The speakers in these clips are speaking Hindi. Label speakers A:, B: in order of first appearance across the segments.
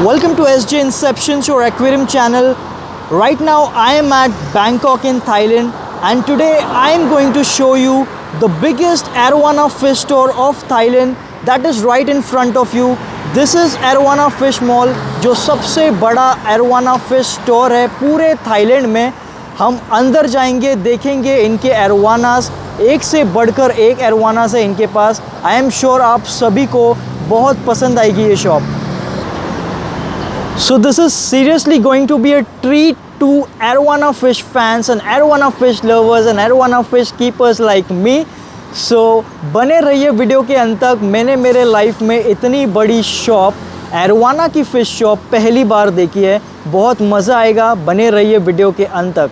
A: Welcome to SJ Inceptions, your aquarium channel. Right now I am at Bangkok in Thailand, and today I am going to show you the biggest arowana fish store of Thailand that is right in front of you. This is Arowana Fish Mall, जो सबसे बड़ा arowana fish store है पूरे थाईलैंड में. हम अंदर जाएंगे, देखेंगे इनके एरोवानास, एक से बढ़कर एक एरोवानास है इनके पास. आई एम श्योर आप सभी को बहुत पसंद आएगी ये shop. So this is seriously going to be a treat to arowana fish fans and arowana fish lovers and arowana fish keepers like me. So बने रहिए वीडियो के अंत तक. मैंने मेरे लाइफ में इतनी बड़ी शॉप, एरोवाना की फ़िश शॉप पहली बार देखी है. बहुत मज़ा आएगा, बने रहिए वीडियो के अंत तक.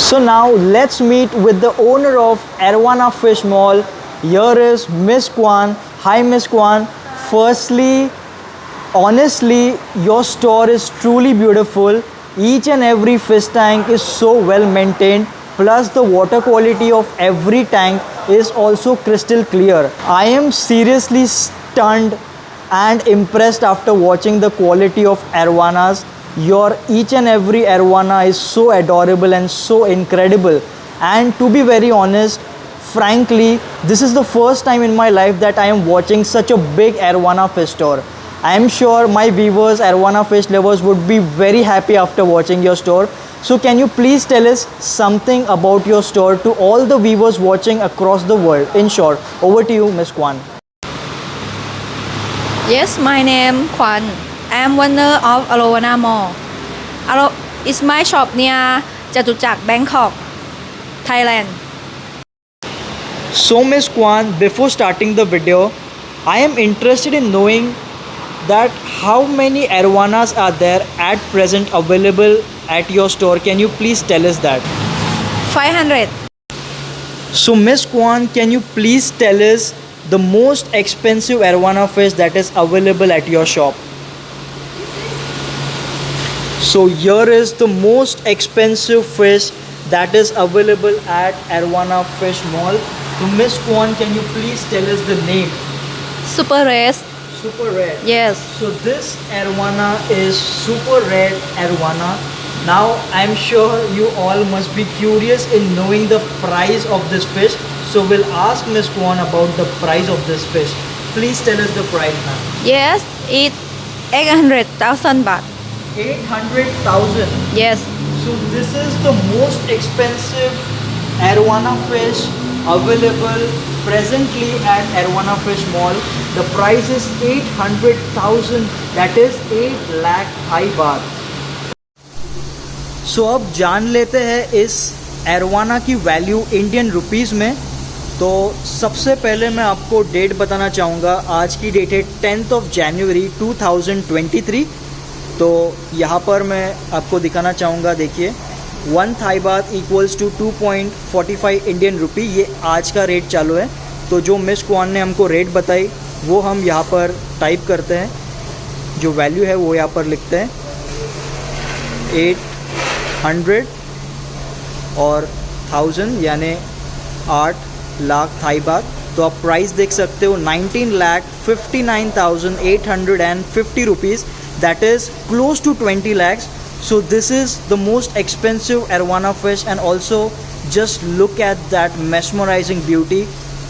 A: So now let's meet with the owner of Arowana Fish Mall. Here is Miss Kwan. Hi Miss Kwan. Firstly, honestly, your store is truly beautiful. Each and every fish tank is so well maintained. Plus the water quality of every tank is also crystal clear. I am seriously stunned and impressed after watching the quality of arowanas. Your each and every arowana is so adorable and so incredible. And to be very honest, frankly, this is the first time in my life that I am watching such a big arowana fish store. I am sure my viewers, arowana fish lovers, would be very happy after watching your store. So can you please tell us something about your store to all the viewers watching across the world? In short, over to you, Miss Kwan.
B: Yes, my name Kwan. I am owner of Arowana Mall. It's my shop near Chatuchak, Bangkok, Thailand.
A: So Miss Kwan, before starting the video, I am interested in knowing that how many arowanas are there at present available at your store. Can you please tell us that?
B: 500.
A: So Miss Kwan, can you please tell us the most expensive arowana fish that is available at your shop? So here is the most expensive fish that is available at Arowana Fish Mall. So Miss Kwan, can you please tell us the name?
B: Super red.
A: Super red.
B: Yes.
A: So this arowana is super red arowana. Now I'm sure you all must be curious in knowing the price of this fish. So we'll ask Miss Kwan about the price of this fish. Please tell us the price now.
B: Yes, it's 800,000 baht.
A: 800,000.
B: Yes.
A: So this is the most expensive arowana fish available presently at Arowana Fish Mall. The price is 800,000. That is 8 lakh Thai baht. So अब जान लेते हैं इस एरोवाना की वैल्यू इंडियन रुपीस में. तो सबसे पहले मैं आपको डेट बताना चाहूँगा. आज की डेट है 10th of January 2023. तो यहाँ पर मैं आपको दिखाना चाहूँगा. देखिए, 1 थाई बात इक्वल्स टू 2.45 इंडियन रुपी. ये आज का रेट चालू है. तो जो मिस क्वान ने हमको रेट बताई वो हम यहाँ पर टाइप करते हैं. जो वैल्यू है वो यहाँ पर लिखते हैं 800 और 1000 यानी 8 लाख थाई बात. तो आप प्राइस देख सकते हो 19,59,850 rupees. That is close to 20 lakhs. So this is the most expensive arowana fish, and also just look at that mesmerizing beauty.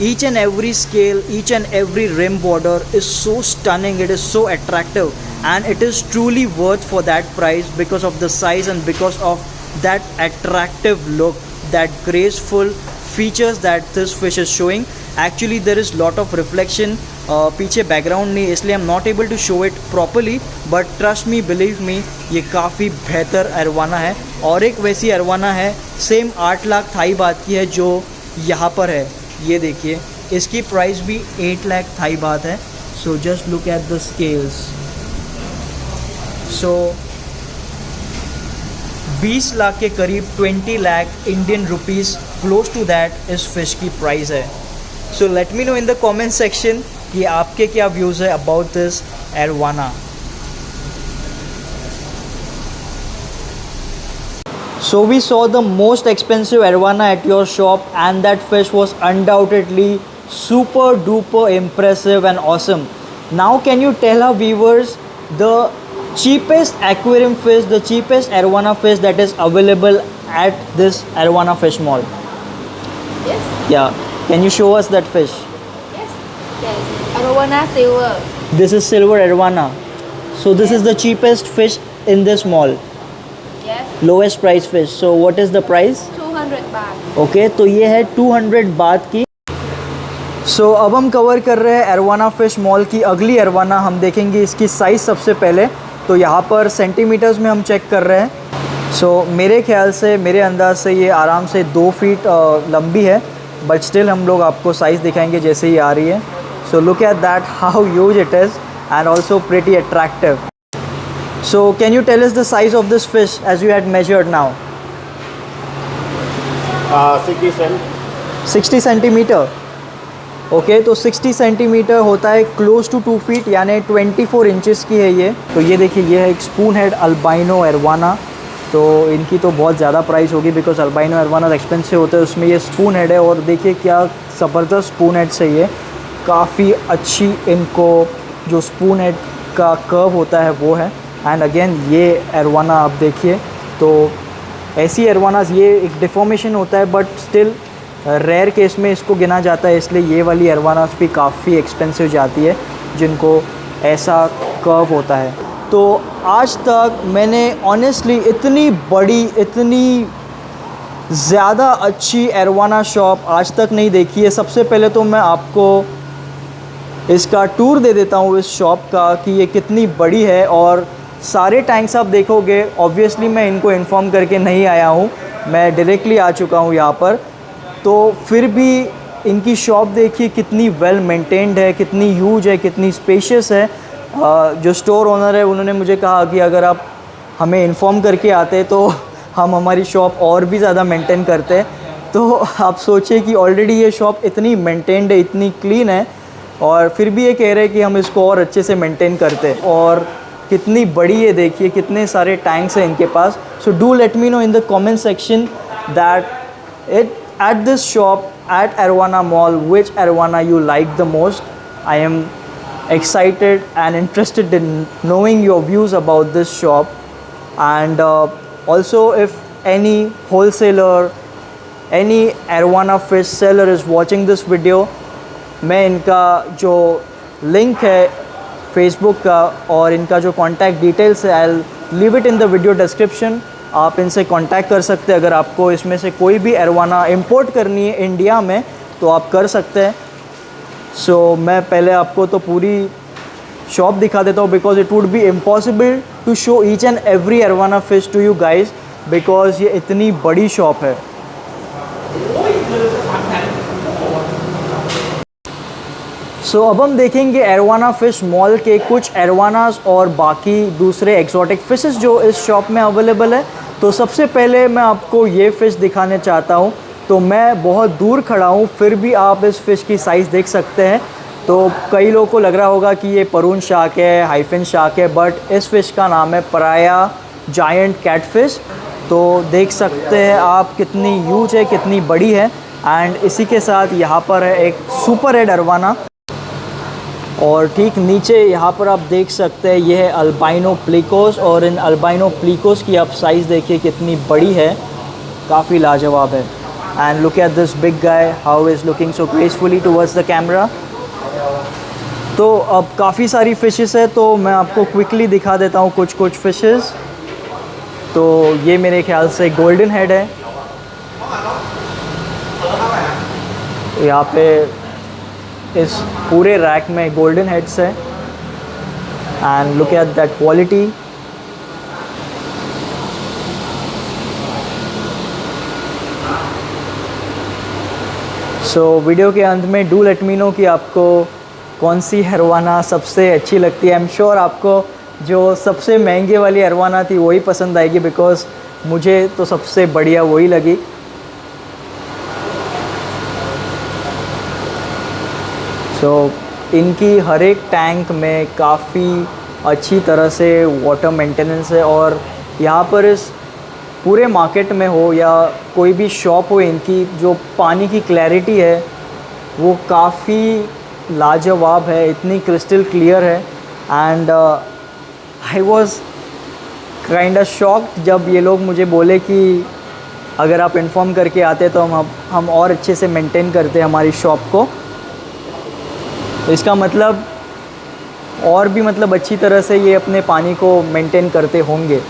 A: Each and every scale, each and every rim border is so stunning. It is so attractive, and it is truly worth for that price because of the size and because of that attractive look, that graceful features that this fish is showing. Actually there is lot of reflection, पीछे बैकग्राउंड नहीं, इसलिए I am not able to show it properly, but trust me, believe me, ये काफ़ी बेहतर अरवाना है। और एक वैसी अरवाना है सेम 8 लाख थाई बात की है जो यहाँ पर है, ये देखिए, इसकी प्राइस भी 8 लाख थाई बात है। So just look at the scales. So 20 lakh के करीब 20 lakh Indian rupees, close to that इस फिश की प्राइस है। So let me know in the comment section कि आपके क्या व्यूज़ है about this arowana. So we saw the most expensive arowana at your shop, and that fish was undoubtedly super duper impressive and awesome. Now can you tell our viewers the cheapest aquarium fish, the cheapest arowana fish that is available at this arowana fish mall?
B: Yes.
A: Yeah, can you show us that fish?
B: Yes. Yes. Arowana silver.
A: This is silver arowana. So this is the cheapest fish in this mall,
B: Yes.
A: lowest price fish. So what is the price?
B: 200 baht.
A: Okay तो ये है 200 बात की। सो अब हम कवर कर रहे हैं अरवाना फ़िश मॉल की अगली अरवाना। हम देखेंगे इसकी साइज़ सबसे पहले, तो यहाँ पर सेंटीमीटर्स में हम चेक कर रहे हैं। सो मेरे ख्याल से, मेरे अंदाज से ये आराम से 2 फीट लंबी है, बट स्टिल हम लोग आपको साइज़ दिखाएंगे जैसे ही आ रही है। सो look at that how huge it is and also pretty attractive. So can you tell us the size of this fish as you had measured now?
C: 60 cent.
A: 60 centimetre. Okay तो 60 सेंटीमीटर होता है क्लोज टू 2 फीट, यानी 24 इंचेस की है ये। तो ये देखिए, ये है एक स्पून हेड अल्बाइनो अरवाना। तो इनकी तो बहुत ज़्यादा प्राइस होगी बिकॉज अल्बाइनो अरवाना एक्सपेंसिव होते हैं, उसमें ये स्पून हेड है। और देखिए क्या ज़बरदस्त स्पून हेड से ये काफ़ी अच्छी, इनको जो स्पून हेड का कर्व होता है वो है। एंड अगेन ये अरवाना आप देखिए, तो ऐसी अरवानास, ये एक डिफॉर्मेशन होता है बट स्टिल रेयर केस में इसको गिना जाता है, इसलिए ये वाली अरवानास भी काफ़ी एक्सपेंसिव जाती है जिनको ऐसा कर्व होता है। तो आज तक मैंने ऑनेस्टली इतनी बड़ी, इतनी ज़्यादा अच्छी अरवाना शॉप आज तक नहीं देखी है। सबसे पहले तो मैं आपको इसका टूर दे देता हूँ इस शॉप का कि ये कितनी बड़ी है। और सारे टैंक्स आप देखोगे, ऑब्वियसली मैं इनको इन्फॉर्म करके नहीं आया हूँ, मैं डायरेक्टली आ चुका हूँ यहाँ पर। तो फिर भी इनकी शॉप देखिए कितनी वेल मेंटेन्ड है, कितनी ह्यूज है, कितनी स्पेशियस है। जो स्टोर ओनर है उन्होंने मुझे कहा कि अगर आप हमें इन्फॉर्म करके आते तो हम हमारी शॉप और भी ज़्यादा मेंटेन करते। तो आप सोचिए कि ऑलरेडी ये शॉप इतनी मेंटेन्ड है, इतनी क्लीन है, और फिर भी ये कह रहे हैं कि हम इसको और अच्छे से मेंटेन करते। और कितनी बड़ी है देखिए, कितने सारे टैंक्स हैं इनके पास। So do let me know in the comment section that at this shop at arowana mall which arowana you like the most. I am excited and interested in knowing your views about this shop, and also if any wholesaler, any arowana fish seller is watching this video, मैं इनका जो लिंक है फेसबुक का और इनका जो कॉन्टैक्ट डिटेल्स है, I leave it in the video description. आप इनसे कांटेक्ट कर सकते हैं अगर आपको इसमें से कोई भी अरवाना इंपोर्ट करनी है इंडिया में, तो आप कर सकते हैं। सो मैं पहले आपको तो पूरी शॉप दिखा देता हूँ because it would be impossible to show each and every arowana fish to you guys, because ये इतनी बड़ी शॉप है। सो अब हम देखेंगे अरवाना फ़िश मॉल के कुछ अरवानास और बाकी दूसरे एक्सोटिक फ़िशेस जो इस शॉप में अवेलेबल है। तो सबसे पहले मैं आपको ये फ़िश दिखाने चाहता हूँ। तो मैं बहुत दूर खड़ा हूँ, फिर भी आप इस फ़िश की साइज़ देख सकते हैं। तो कई लोगों को लग रहा होगा कि ये परून शार्क है, हाइफिन शार्क है, बट इस फ़िश का नाम है पराया जायंट कैटफ़िश। तो देख सकते हैं आप कितनी ह्यूज है, कितनी बड़ी है। एंड इसी के साथ यहाँ पर है एक सुपर रेड अरवाना, और ठीक नीचे यहाँ पर आप देख सकते हैं ये है अल्बाइनो प्लिकोस। और इन अल्बाइनो प्लिकोस की आप साइज़ देखिए कितनी बड़ी है, काफ़ी लाजवाब है। And look at this big guy how is looking so gracefully towards the camera. तो अब काफ़ी सारी फ़िशेस है, तो मैं आपको क्विकली दिखा देता हूँ कुछ फ़िशेस। तो ये मेरे ख्याल से गोल्डन हेड है, यहाँ पे इस पूरे रैक में गोल्डन हेड्स है and look at that quality. So video के अंत में डू लेट मी नो कि आपको कौन सी अरवाना सबसे अच्छी लगती है। आई एम श्योर आपको जो सबसे महंगे वाली अरवाना थी वही पसंद आएगी, बिकॉज़ मुझे तो सबसे बढ़िया वही लगी। सो इनकी हर एक टैंक में काफ़ी अच्छी तरह से वाटर मेंटेनेंस है, और यहाँ पर इस पूरे मार्केट में हो या कोई भी शॉप हो, इनकी जो पानी की क्लैरिटी है वो काफ़ी लाजवाब है, इतनी क्रिस्टल क्लियर है। And I was kind of shocked जब ये लोग मुझे बोले कि अगर आप इन्फॉर्म करके आते तो हम और अच्छे से मेंटेन करते हमारी शॉप को। तो इसका मतलब और भी मतलब अच्छी तरह से ये अपने पानी को मेंटेन करते होंगे।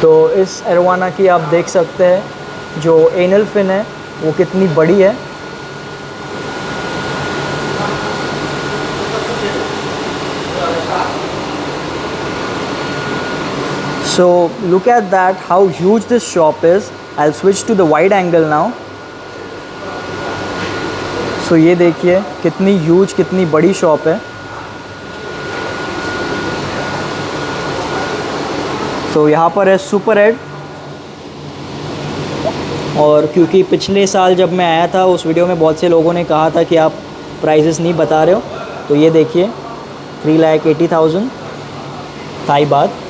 A: तो इस अरवाना की आप देख सकते हैं जो एनल फिन है वो कितनी बड़ी है। So look at that, how huge this shop is. I'll switch to the wide angle now. So ये देखिए कितनी ह्यूज, कितनी बड़ी शॉप है। तो यहाँ पर है सुपर हेड, और क्योंकि पिछले साल जब मैं आया था उस वीडियो में बहुत से लोगों ने कहा था कि आप प्राइजेस नहीं बता रहे हो, तो ये देखिए 3,80,000 थाई बात।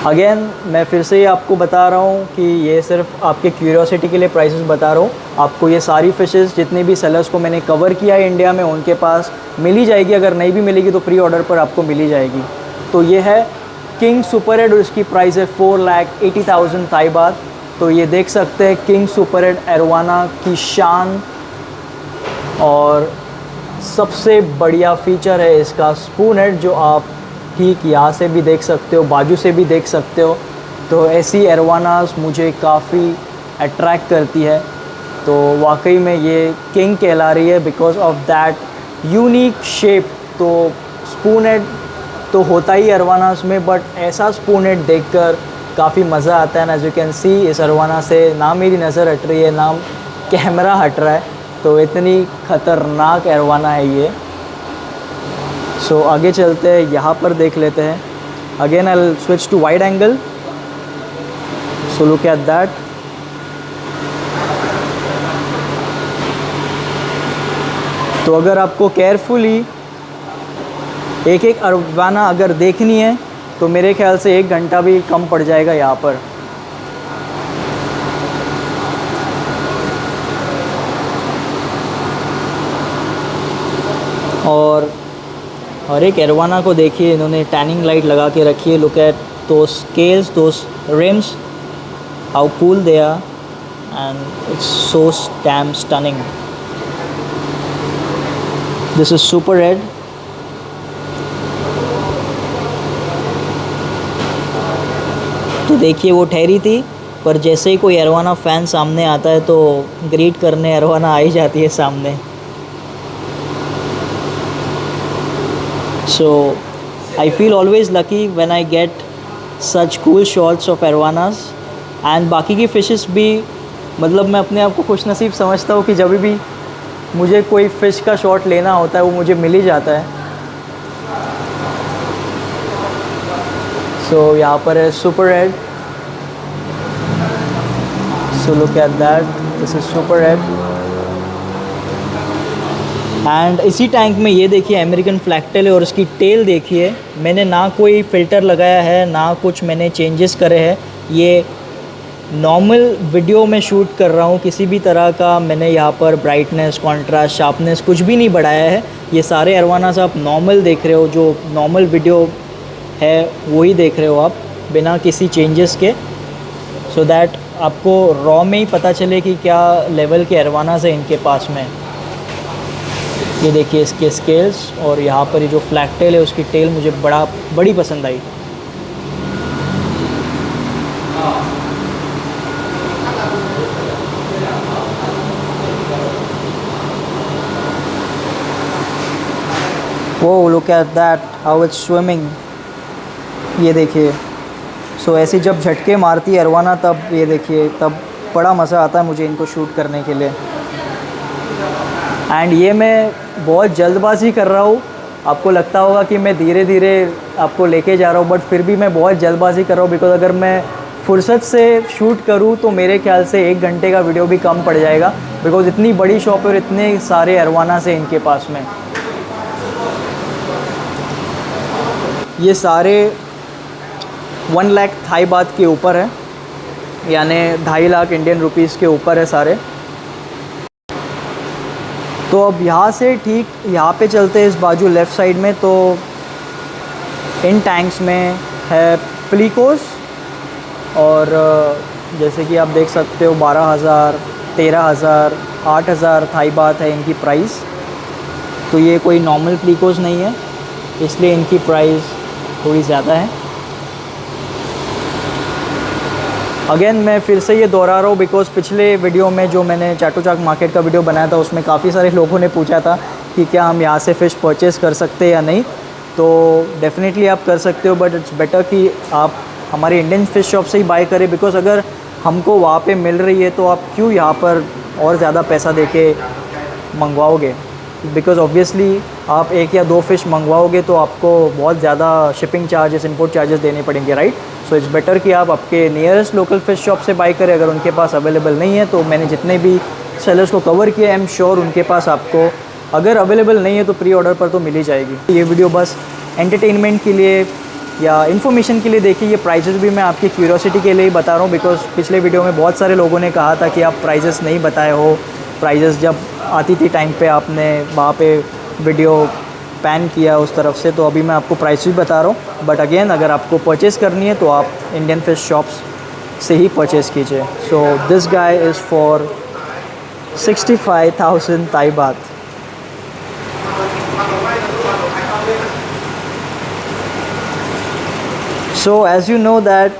A: अगेन मैं फिर से आपको बता रहा हूँ कि ये सिर्फ आपके क्यूरियोसिटी के लिए प्राइसेस बता रहा हूँ। आपको ये सारी फ़िशेस जितने भी सेलर्स को मैंने कवर किया है इंडिया में, उनके पास मिल ही जाएगी। अगर नहीं भी मिलेगी तो प्री ऑर्डर पर आपको मिल ही जाएगी। तो ये है किंग सुपर हेड और इसकी प्राइस है 4,80,000 थाई बात। तो ये देख सकते हैं किंग सुपर हेड अरवाना की शान, और सबसे बढ़िया फ़ीचर है इसका स्पून हेड, जो आप ठीक यहाँ से भी देख सकते हो, बाजू से भी देख सकते हो। तो ऐसी अरवानास मुझे काफ़ी अट्रैक्ट करती है। तो वाकई में ये किंग कहला रही है because of that unique shape. तो स्पून हेड तो होता ही अरवानास में, बट ऐसा स्पून हेड देखकर काफ़ी मज़ा आता है। And as you can see इस अरवाना से ना मेरी नज़र हट रही है ना कैमरा हट रहा है, तो इतनी ख़तरनाक अरवाना है ये। सो आगे चलते हैं, यहाँ पर देख लेते हैं। Again I will switch to wide angle. So look at that. तो अगर आपको केयरफुली एक एक अरवाना अगर देखनी है तो मेरे ख्याल से 1 घंटा भी कम पड़ जाएगा यहाँ पर। और हर एक अरवाना को देखिए, इन्होंने टैनिंग लाइट लगा के रखी है। लुक एट दो स्केल्स, दो rims, how cool they are, and it's so damn stunning. This is super red. तो देखिए वो ठहरी थी, पर जैसे ही कोई अरवाना फ़ैन सामने आता है तो ग्रीट करने अरवाना आ ही जाती है सामने। So I feel always lucky when I get such cool shots of arowanas, and बाकी की फ़िशेस भी, मतलब मैं अपने आप को खुशनसीब समझता हूँ कि जब भी मुझे कोई फ़िश का शॉट लेना होता है वो मुझे मिल ही जाता है। सो यहाँ पर है super red. So look at that, this is super red. And इसी टैंक में ये देखिए अमेरिकन फ्लैगटेल है, और इसकी टेल देखिए। मैंने ना कोई फ़िल्टर लगाया है ना कुछ मैंने चेंजेस करे हैं। ये नॉर्मल वीडियो में शूट कर रहा हूँ, किसी भी तरह का मैंने यहाँ पर ब्राइटनेस, कॉन्ट्रास्ट, शार्पनेस कुछ भी नहीं बढ़ाया है। ये सारे अरवानास आप नॉर्मल देख रहे हो, जो नॉर्मल वीडियो है वही देख रहे हो आप, बिना किसी चेंजेस के, सो दैट आपको रॉ में ही पता चले कि क्या लेवल के अरवानास है इनके पास में। ये देखिए इसके स्केल्स, और यहाँ पर ये जो फ्लैगटेल है उसकी टेल मुझे बड़ी पसंद आई। वो look at that how it's swimming, ये देखिए। सो ऐसे जब झटके मारती है अरवाना तब ये देखिए, तब बड़ा मज़ा आता है मुझे इनको शूट करने के लिए। एंड ये मैं बहुत जल्दबाजी कर रहा हूँ, आपको लगता होगा कि मैं धीरे धीरे आपको लेके जा रहा हूँ, बट फिर भी मैं बहुत जल्दबाजी कर रहा हूँ बिकॉज़ अगर मैं फुर्सत से शूट करूँ तो मेरे ख्याल से 1 घंटे का वीडियो भी कम पड़ जाएगा, बिकॉज़ इतनी बड़ी शॉप है और इतने सारे अरवानास हैं इनके पास में। ये सारे 1 लाख थाई बात के ऊपर है, यानी 2.5 लाख इंडियन रुपीस के ऊपर है सारे। तो अब यहाँ से ठीक यहाँ पे चलते हैं इस बाजू लेफ़्ट साइड में, तो इन टैंक्स में है प्लीकोस, और जैसे कि आप देख सकते हो 12,000, 13,000, 8,000 थाई बात है इनकी प्राइस। तो ये कोई नॉर्मल प्लीकोस नहीं है, इसलिए इनकी प्राइस थोड़ी ज़्यादा है। अगेन मैं फिर से ये दोहरा रहा हूँ बिकॉज़ पिछले वीडियो में जो मैंने चाटू चाक मार्केट का वीडियो बनाया था उसमें काफ़ी सारे लोगों ने पूछा था कि क्या हम यहाँ से फ़िश परचेज़ कर सकते हैं या नहीं। तो डेफ़िनेटली आप कर सकते हो, बट इट्स बेटर कि आप हमारे इंडियन फ़िश शॉप से ही बाय करें, बिकॉज़ अगर हमको वहाँ पे मिल रही है तो आप क्यों यहाँ पर और ज़्यादा पैसा दे के मंगवाओगे। बिकॉज़ ऑब्वियसली आप 1 या 2 फ़िश मंगवाओगे तो आपको बहुत ज़्यादा शिपिंग चार्जेस, इंपोर्ट चार्जेस देने पड़ेंगे, राइट। सो इट्स बेटर कि आप आपके नियरेस्ट लोकल फ़िश शॉप से बाय करें। अगर उनके पास अवेलेबल नहीं है तो मैंने जितने भी सेलर्स को कवर किया, आई एम श्योर उनके पास आपको अगर अवेलेबल नहीं है तो प्री ऑर्डर पर तो मिल ही जाएगी। ये वीडियो बस एंटरटेनमेंट के लिए या इन्फॉर्मेशन के लिए देखिए। ये प्राइजेस भी मैं आपकी क्यूरियोसिटी के लिए ही बता रहा हूँ, बिकॉज़ पिछले वीडियो में बहुत सारे लोगों ने कहा था कि आप प्राइजेस नहीं बताए हो। प्राइजेस जब आती थी टाइम पे आपने वहाँ पे वीडियो पैन किया उस तरफ से, तो अभी मैं आपको प्राइस भी बता रहा हूँ। बट अगेन अगर आपको परचेज़ करनी है तो आप इंडियन फ़िश शॉप्स से ही परचेज़ कीजिए। So this guy is for 65,000 Thai baht. So as you know that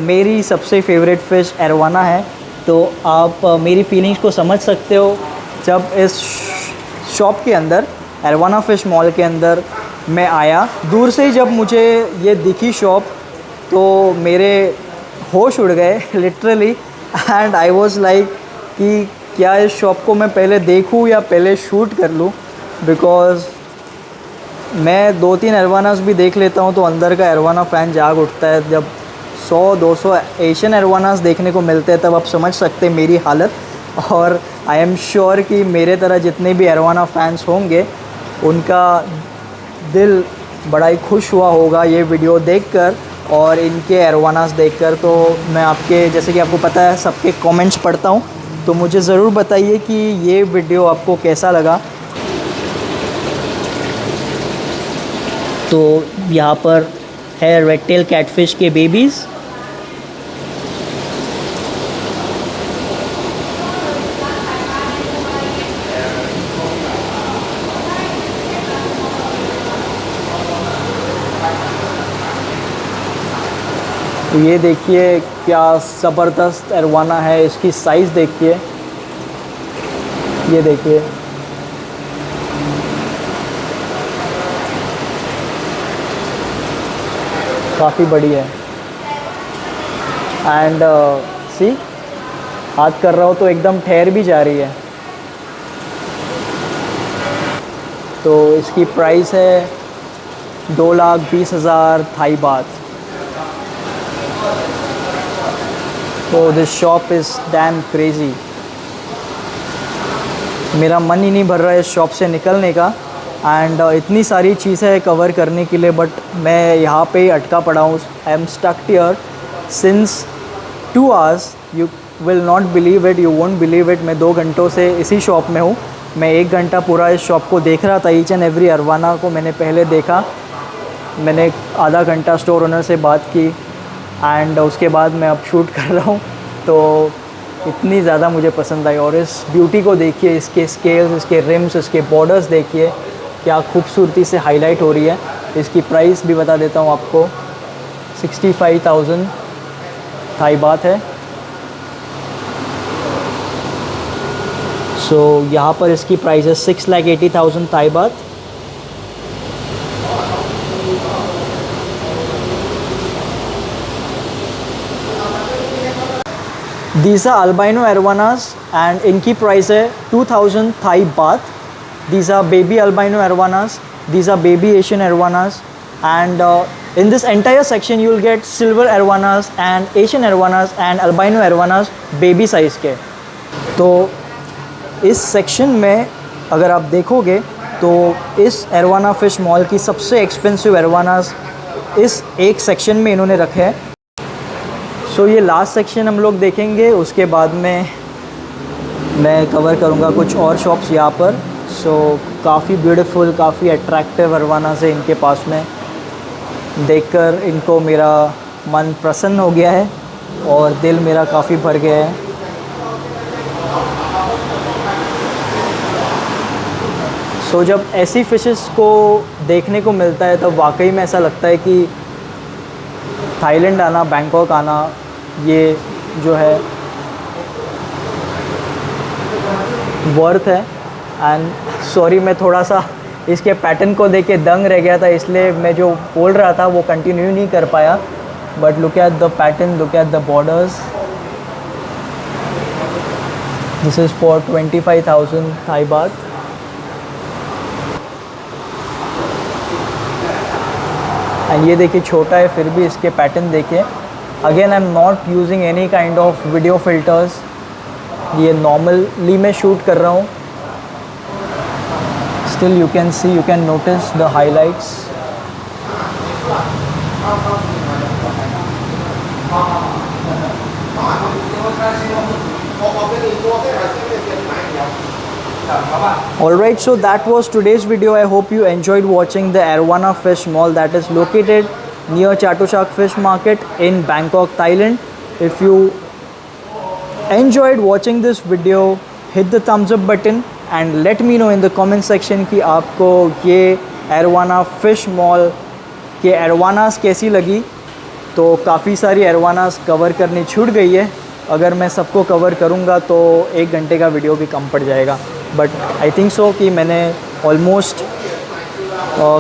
A: मेरी सबसे फेवरेट फ़िश एरोवाना है, तो आप मेरी फीलिंग्स को समझ सकते हो। जब इस शॉप के अंदर, एरोवाना फ़िश मॉल के अंदर मैं आया, दूर से ही जब मुझे ये दिखी शॉप तो मेरे होश उड़ गए literally, and I was like कि क्या इस शॉप को मैं पहले देखूं या पहले शूट कर लूं, बिकॉज़ मैं 2-3 एरोवानास भी देख लेता हूं तो अंदर का एरोवाना फ़ैन जाग उठता है। जब 100-200 एशियन एरोवानास देखने को मिलते हैं तब आप समझ सकते हैं मेरी हालत। और आई एम श्योर कि मेरे तरह जितने भी एरोवाना फ़ैन्स होंगे उनका दिल बड़ा ही खुश हुआ होगा ये वीडियो देखकर और इनके एरोवानास देखकर। तो मैं आपके, जैसे कि आपको पता है, सबके कमेंट्स पढ़ता हूँ, तो मुझे ज़रूर बताइए कि ये वीडियो आपको कैसा लगा। तो यहाँ पर है रेड टेल कैटफ़िश के बेबीज़। तो ये देखिए क्या ज़बरदस्त एरोवाना है, इसकी साइज़ देखिए, ये देखिए। काफ़ी बड़ी है। एंड सी, हाथ कर रहा हो तो एकदम ठहर भी जा रही है। तो इसकी प्राइस है 2,20,000 थाई बात। तो this shop is dam crazy. मेरा मन ही नहीं भर रहा है इस शॉप से निकलने का, एंड इतनी सारी चीज़ें कवर करने के लिए, बट मैं यहाँ पे ही अटका पड़ा हूँ। I am stuck here since 2 hours। You will not believe it, you won't believe it. मैं 2 घंटों से इसी शॉप में हूँ। मैं 1 घंटा पूरा इस शॉप को देख रहा था। ईच एंड एवरी अरवाना को मैंने पहले देखा। मैंने आधा घंटा स्टोर ओनर से बात की, एंड उसके बाद मैं अब शूट कर रहा हूँ। तो इतनी ज़्यादा मुझे पसंद आई। और इस ब्यूटी को देखिए, इसके स्केल्स, इसके रिम्स, इसके बॉर्डर्स देखिए, क्या खूबसूरती से हाईलाइट हो रही है। इसकी प्राइस भी बता देता हूँ आपको, 65,000 थाई बात है। सो यहाँ पर इसकी प्राइस है 6,80,000 थाई बात। These are albino arowanas and इनकी प्राइस है 2000 Thai baht. These are baby albino arowanas. These are baby Asian arowanas. And in this entire section you will get silver arowanas and Asian arowanas and albino arowanas baby size के. तो इस सेक्शन में अगर आप देखोगे तो इस एरवाना फ़िश मॉल की सबसे एक्सपेंसिव एरवानास इस एक सेक्शन में इन्होंने रखे हैं. सो ये लास्ट सेक्शन हम लोग देखेंगे, उसके बाद में मैं कवर करूँगा कुछ और शॉप्स यहाँ पर. सो काफ़ी ब्यूटीफुल, काफ़ी अट्रैक्टिव एरवानास है इनके पास में. देखकर इनको मेरा मन प्रसन्न हो गया है और दिल मेरा काफ़ी भर गया है. सो जब ऐसी फ़िशेस को देखने को मिलता है तब वाकई में ऐसा लगता है कि थाईलैंड आना, बैंकॉक आना, ये जो है वर्थ है. एंड सॉरी, मैं थोड़ा सा इसके पैटर्न को देख के दंग रह गया था, इसलिए मैं जो बोल रहा था वो कंटिन्यू नहीं कर पाया. But look at the pattern, look at the borders. This is for 25,000 Thai baht. And ये देखिए छोटा है फिर भी इसके पैटर्न देखिए. Again I am not using any kind of video filters. ये नॉर्मली मैं शूट कर रहा हूँ. Still you can C, you can notice the highlights. Alright, so that was today's video. I hope you enjoyed watching the Arowana Fish Mall that is located near Chatuchak Fish Market in Bangkok, Thailand. If you enjoyed watching this video, hit the thumbs up button and let me know in the comment section कि आपको ये Arowana Fish Mall के एरवानास कैसी लगी. तो काफ़ी सारी एरवानास कवर करनी छूट गई है. अगर मैं सबको कवर करूँगा तो 1 घंटे का वीडियो भी कम पड़ जाएगा. बट आई थिंक सो कि मैंने ऑलमोस्ट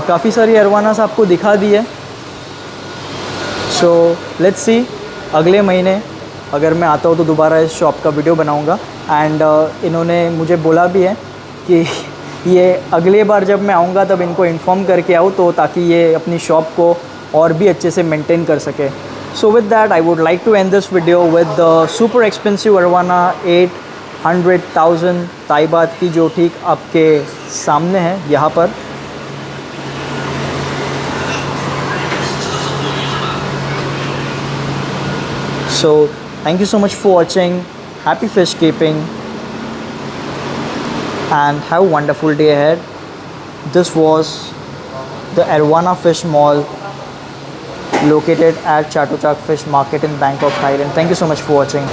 A: काफ़ी सारी एरवानास आपको दिखा दी है. सो लेट्स सी, अगले महीने अगर मैं आता हूँ तो दोबारा इस शॉप का वीडियो बनाऊँगा. एंड इन्होंने मुझे बोला भी है कि ये अगले बार जब मैं आऊँगा तब इनको इन्फॉर्म करके आऊँ, तो ताकि ये अपनी शॉप को और भी अच्छे से मेंटेन कर सके. So with that I would like to end this video with the super expensive arowana 800,000 Thai baht की, जो ठीक आपके सामने है यहाँ पर. So thank you so much for watching. Happy fish keeping and have a wonderful day ahead. This was the Arowana Fish Mall located at Chatuchak Fish Market in Bangkok, Thailand. Thank you so much for watching.